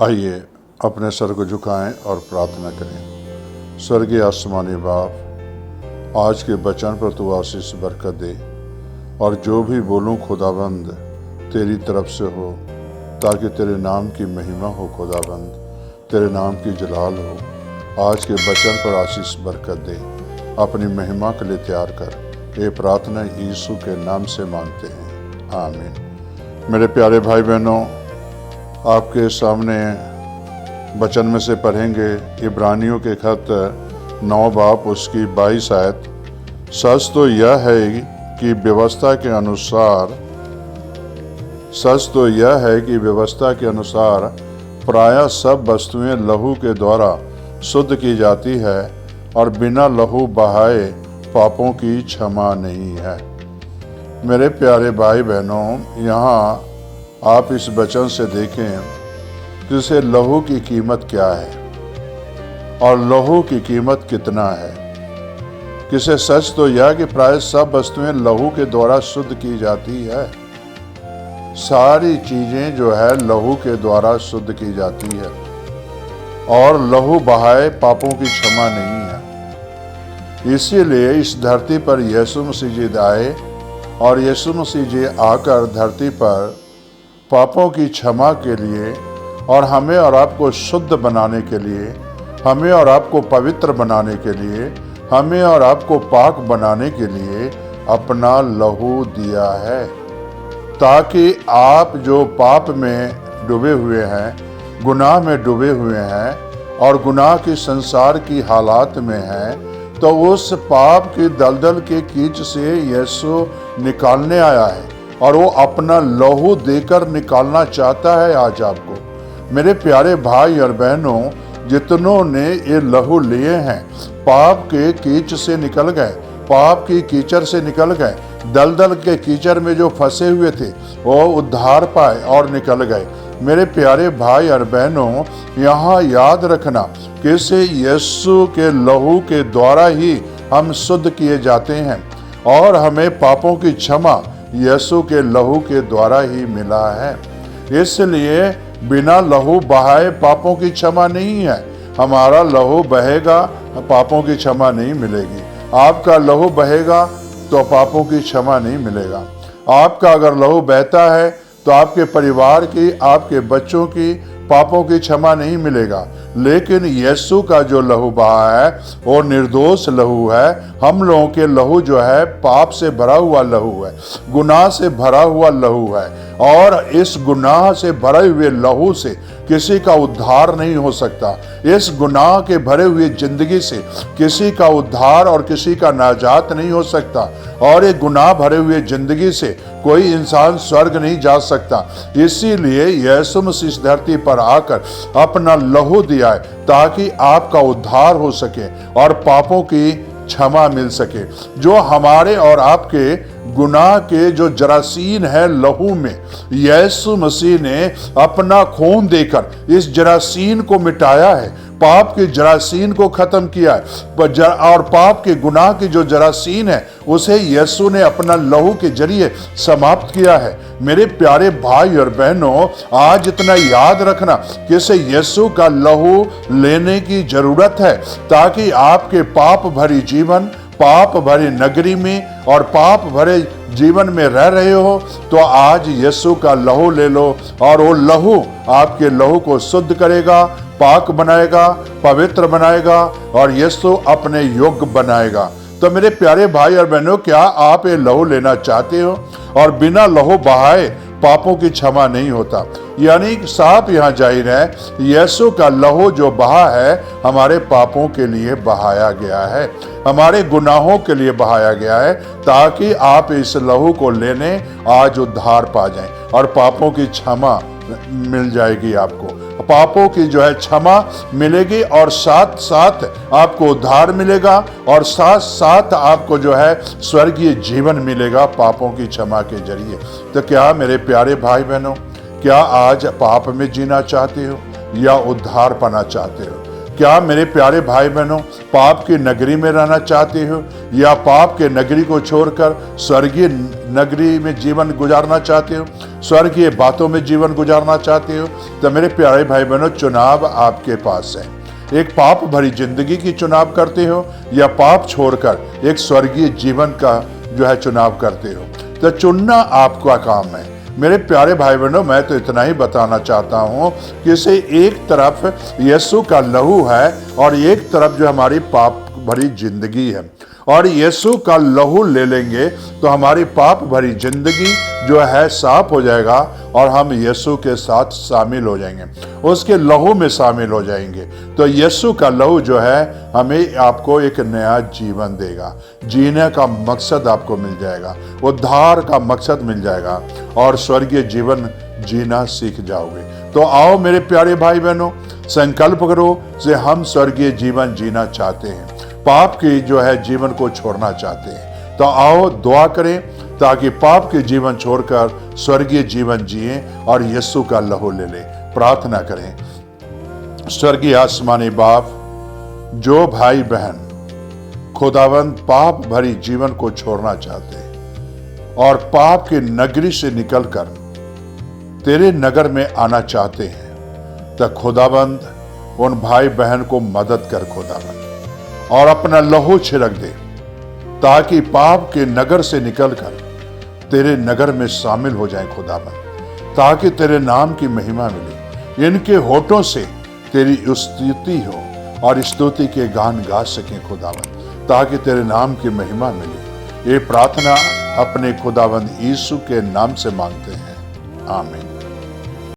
आइए अपने सर को झुकाएं और प्रार्थना करें। स्वर्गीय आसमानी बाप, आज के वचन पर तू आशीष बरकत दे और जो भी बोलूं खुदाबंद तेरी तरफ से हो, ताकि तेरे नाम की महिमा हो खुदाबंद, तेरे नाम की जलाल हो। आज के वचन पर आशीष बरकत दे, अपनी महिमा के लिए तैयार कर। ये प्रार्थना यीशु के नाम से मांगते हैं, आमीन। मेरे प्यारे भाई बहनों, आपके सामने वचन में से पढ़ेंगे इब्रानियों के खत 9 बाब उसकी 22 आयत। सच तो यह है कि व्यवस्था के अनुसार प्रायः सब वस्तुएं लहू के द्वारा शुद्ध की जाती है और बिना लहू बहाए पापों की क्षमा नहीं है। मेरे प्यारे भाई बहनों, यहाँ आप इस वचन से देखें कि इसे लहू की कीमत क्या है और लहू की कीमत कितना है। किसे सच तो यह कि प्राय सब वस्तुएं लहू के द्वारा शुद्ध की जाती है। सारी चीजें जो है लहू के द्वारा शुद्ध की जाती है और लहू बहाए पापों की क्षमा नहीं है। इसीलिए इस धरती पर यीशु मसीह जी आए और यीशु मसीह जी आकर धरती पर पापों की क्षमा के लिए और हमें और आपको शुद्ध बनाने के लिए, हमें और आपको पवित्र बनाने के लिए, हमें और आपको पाक बनाने के लिए अपना लहू दिया है, ताकि आप जो पाप में डूबे हुए हैं, गुनाह में डूबे हुए हैं और गुनाह की संसार की हालात में हैं, तो उस पाप की दलदल के कीच से यीशु निकालने आया है और वो अपना लहू देकर निकालना चाहता है। आज आपको मेरे प्यारे भाई और बहनों, जितनों ने ये लहू लिए हैं, पाप के कीच से निकल गए, पाप की कीचड़ से निकल गए, दलदल के कीचड़ में जो फंसे हुए थे वो उद्धार पाए और निकल गए। मेरे प्यारे भाई और बहनों, यहाँ याद रखना कि इसे यीशु के लहू के द्वारा ही हम शुद्ध किए जाते हैं और हमें पापों की क्षमा यीशु के लहू के द्वारा ही मिला है। इसलिए बिना लहू बहाए पापों की क्षमा नहीं है। हमारा लहू बहेगा, पापों की क्षमा नहीं मिलेगी। आपका लहू बहेगा तो पापों की क्षमा नहीं मिलेगा। आपका अगर लहू बहता है तो आपके परिवार की, आपके बच्चों की पापों की क्षमा नहीं मिलेगा। लेकिन यीशु का जो लहू बहा है वो निर्दोष लहू है। हम लोगों के लहू जो है पाप से भरा हुआ लहू है, गुनाह से भरा हुआ लहू है और इस गुनाह से भरे हुए लहू से किसी का उद्धार नहीं हो सकता। इस गुनाह के भरे हुए जिंदगी से किसी का उद्धार और किसी का नाजात नहीं हो सकता और एक गुनाह भरे हुए जिंदगी से कोई इंसान स्वर्ग नहीं जा सकता। इसीलिए यीशु मसीह इस धरती पर आकर अपना लहू दिया है ताकि आपका उद्धार हो सके और पापों की क्षमा मिल सके। जो हमारे और आपके गुनाह के जो जरासीन है लहू में, यीशु मसीह ने अपना खून देकर इस जरासीन को मिटाया है, पाप के जरासीन को खत्म किया है और पाप के गुनाह की जो जरासीन है उसे यीशु ने अपना लहू के जरिए समाप्त किया है। मेरे प्यारे भाई और बहनों, आज इतना याद रखना कि इसे यीशु का लहू लेने की जरूरत है, ताकि आपके पाप भरी जीवन, पाप भरी नगरी में और पाप भरे जीवन में रह रहे हो तो आज यीशु का लहू ले लो और वो लहू आपके लहू को शुद्ध करेगा, पाक बनाएगा, पवित्र बनाएगा और यीशु अपने योग्य बनाएगा। तो मेरे प्यारे भाई और बहनों, क्या आप ये लहू लेना चाहते हो? और बिना लहू बहाए पापों की क्षमा नहीं होता। यानी साफ यहाँ जाहिर है, यीशु का लहू जो बहा है हमारे पापों के लिए बहाया गया है, हमारे गुनाहों के लिए बहाया गया है, ताकि आप इस लहू को लेने आज उद्धार पा जाएं और पापों की क्षमा मिल जाएगी। आपको पापों की जो है क्षमा मिलेगी और साथ साथ आपको उद्धार मिलेगा और साथ साथ आपको जो है स्वर्गीय जीवन मिलेगा पापों की क्षमा के जरिए। तो क्या मेरे प्यारे भाई बहनों, क्या आज पाप में जीना चाहते हो या उद्धार पाना चाहते हो? क्या मेरे प्यारे भाई बहनों पाप की नगरी में रहना चाहते हो या पाप के नगरी को छोड़कर स्वर्गीय नगरी में जीवन गुजारना चाहते हो, स्वर्गीय बातों में जीवन गुजारना चाहते हो? तो मेरे प्यारे भाई बहनों चुनाव आपके पास है। एक पाप भरी जिंदगी की चुनाव करते हो या पाप छोड़कर एक स्वर्गीय जीवन का जो है चुनाव करते हो? तो चुनना आपका काम है। मेरे प्यारे भाई बहनों मैं तो इतना ही बताना चाहता हूं कि इसे एक तरफ यीशु का लहू है और एक तरफ जो हमारी पाप भरी जिंदगी है, और यीशु का लहू ले लेंगे तो हमारी पाप भरी जिंदगी जो है साफ हो जाएगा और हम यीशु के साथ शामिल हो जाएंगे, उसके लहू में शामिल हो जाएंगे। तो यीशु का लहू जो है हमें आपको एक नया जीवन देगा, जीने का मकसद आपको मिल जाएगा, उद्धार का मकसद मिल जाएगा और स्वर्गीय जीवन जीना सीख जाओगे। तो आओ मेरे प्यारे भाई बहनों संकल्प करो कि हम स्वर्गीय जीवन जीना चाहते हैं, पाप के जो है जीवन को छोड़ना चाहते हैं। तो आओ दुआ करें ताकि पाप के जीवन छोड़कर स्वर्गीय जीवन जिए और यीशु का लहू ले ले। प्रार्थना करें। स्वर्गीय आसमानी बाप, जो भाई बहन खुदावंद पाप भरी जीवन को छोड़ना चाहते हैं और पाप के नगरी से निकलकर तेरे नगर में आना चाहते हैं, तो खुदावंद उन भाई बहन को मदद कर खुदावंद, और अपना लहू छिड़क दे ताकि पाप के नगर से निकलकर तेरे नगर में शामिल हो जाए खुदावंद, ताकि तेरे नाम की महिमा मिले, इनके होठों से तेरी स्तुति हो और स्तुति के गान गा सकें खुदावंद, ताकि तेरे नाम की महिमा मिले। ये प्रार्थना अपने खुदावंद यीशु के नाम से मांगते हैं, आमीन।